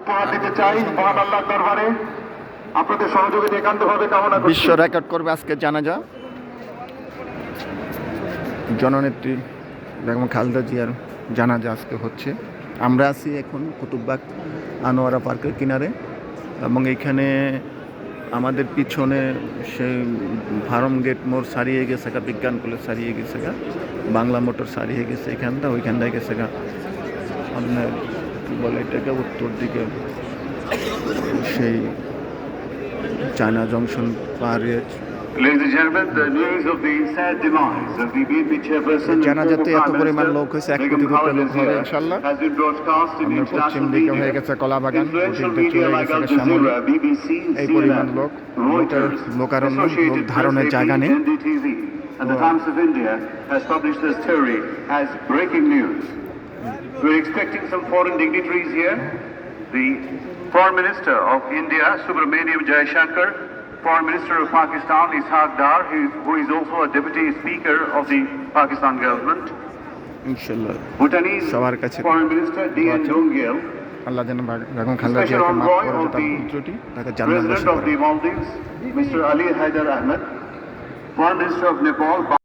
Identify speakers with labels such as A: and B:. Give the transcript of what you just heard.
A: উপহার দিতে চাই মহান আল্লাহর দরবারে। আপনাদের সহযোগিতা একান্তভাবে কামনা করছি।
B: বিশ্ব রেকর্ড করবে আজকে জানাজা। জননেত্রী বেগম খালেদা জিয়ার জানাজা আজকে হচ্ছে। আমরা আছি এখন কুতুববাগ আনোয়ারা পার্কের কিনারে, এবং এইখানে আমাদের পিছনে সেই ফার্ম গেট মোড় ছাড়িয়ে গেছে গা, বিজ্ঞান কলেজ ছাড়িয়ে গেছে গা, বাংলা মোটর ছাড়িয়ে গেছে এখানটা, ওইখানটায় গেছে গা আপনার কী বলে এটাকে উত্তর দিকে সেই চায়না জংশন পাহাড়ে।
A: Ladies and gentlemen, the news of the sad demise of the BNP chairperson
B: জানাজাতে এত পরিমাণ লোক হয়েছে, 1 কোটির উপরে লোক হবে ইনশাআল্লাহ।
A: has been broadcast in
B: আমরা পশ্চিম
A: international
B: দিকে হয়ে
A: media.
B: গেছে কলাবাগান,
A: Influential
B: ওদিকে
A: media
B: চলে
A: like
B: গেছে
A: Al
B: শ্যামলী।
A: Jazeera, BBC,
B: এই পরিমাণ
A: CNN,
B: লোক, লোকের
A: Reuters,
B: লোকারণ্য, লোক
A: Associated
B: ধারণের
A: Press,
B: জায়গা
A: AP,
B: নেই।
A: NDTV, and the Times of India has published this story as breaking news. We're expecting some foreign dignitaries here. The Foreign Minister of India, Subramaniam Jaishankar, Foreign Minister of Pakistan, Ishaq Dar, who is also a Deputy Speaker of the Pakistan government.
B: ইনশাআল্লাহ
A: Bhutanese
B: সবার কাছে
A: Foreign Minister D.N. Dongel,
B: আল্লাহ যেন Begum Khaleda
A: Special
B: জিয়াকে মাফ
A: Envoy
B: করে
A: of
B: তার
A: the
B: পুত্রটি, তাকে জান্নাতবাসী
A: President of
B: করে।
A: the Maldives, Mr. Ali Haider Ahmed, Foreign Minister of Nepal.